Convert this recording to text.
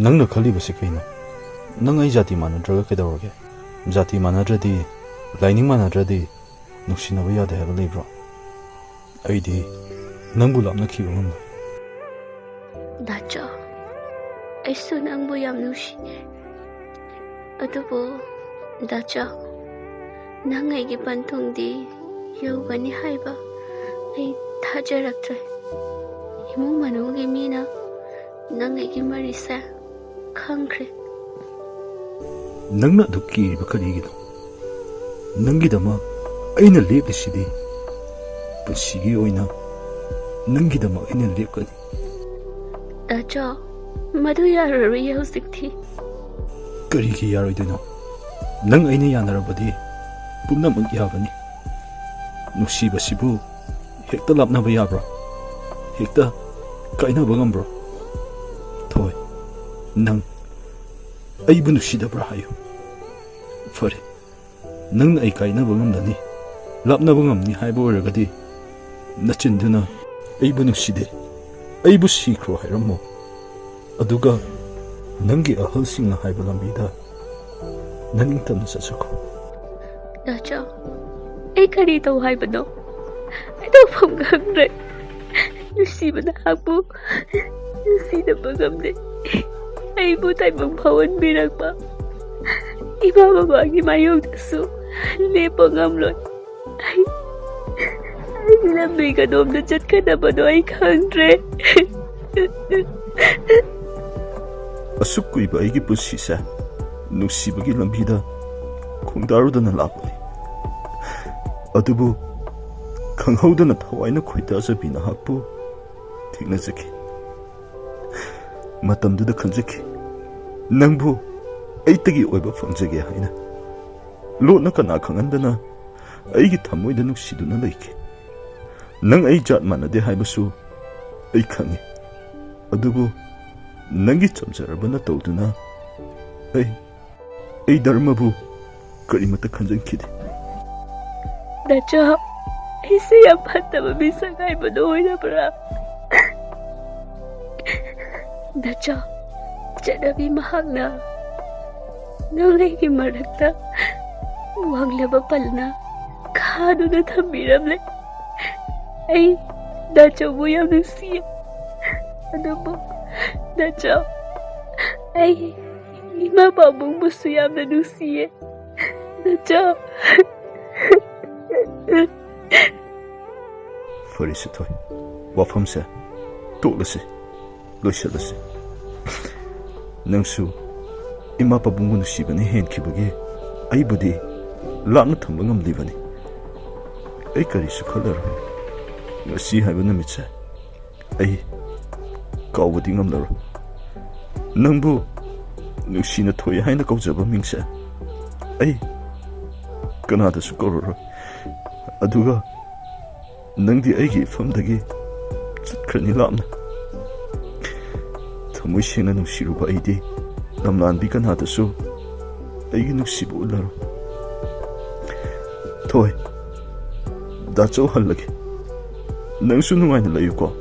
Nangna khali basi kaina. Nang ai jati manadraga kedawrage. Jati manadradi, laining manadradi, nuksinaba yade haba leibro. Aidi, nangbu lapna khiba ngamna. Dacha, aisu nangbu yam nushi. Adubo, Dacha, nang aigi pantungdi yogani haiba. Ai thajaraktre. Imung manugi mina nang aigi marisa khangkre. Nangna dukki bakarigino. Nangidama aina leplisidi. Pusigi oina nangidama aina lepkani. Dacha, madu yarari hausikthi. Karigi yaroidono. Nang aina yanarabadi pumnamak yabani. Nuksibasibu hekta lapnaba yabra. Hekta kainaba ngambro. Thoi, nang aibu nuksidabra hayo. Fare, nang ai kainaba ngamdani. Lapnaba ngamni haiba oiragadi. Nachinduna aibu nukside. Aibu sikro hairamo. Aduga nangi ahalsingna haiba lambida. Naningtamna satsako. Dacha, ai kari tau haibano. Ai tau phamgangre. Nusibana habu. Nusidaba ngamde. Aibu taibang phawan birakpa. Iba babagi mayogdasu lepa ngamloi. Ai lambi kadomda chatkadabado ai khangre. Asuk kuiba aigi pusisa nusibagi lambida khongdarudana lapani. Adubu khanghaudana thawaina khoidazabina hakpu thingnazaki. Matamduda khanjaki. Nangbu aitagi oiba fangjage haina. Lona kana khangandana aigi thamoida nuksiduna leike. Nang ai jat manade haibasu ai khangi. Adubu nangi chamjarabana tawduna ai dharmabu karimata khanjankide. Dacha, aise yam phattaba misang haibano oirabra. Dacha, chanabi mahakna nangaigi marakta wanglaba palna khaduna thambiramle. Ai Dacha bu yam nusiye. Adubu Dacha, ai ima babung busu yamna nusiye. Dacha. Farisi toy. Wafamse toklase. Loisalase. Nangsu ima babungu nusibani henkibagi aibudi lapna thamba ngamlibani. Ai karisu khalaro. Ngasi haiba numitse ai kaubudi ngamlaro. Nangbu nuksina thoi haina kaujaba mingse ai kanadasu kauraro. Aduga nangdi aigi famdagi chutkrani lapna. Thamoi sengna nungsiruba aidi lamlanbi kanadasu aigi nuksibu ularo. Thoi, Dacha halage. Nangsu nungaina layuko.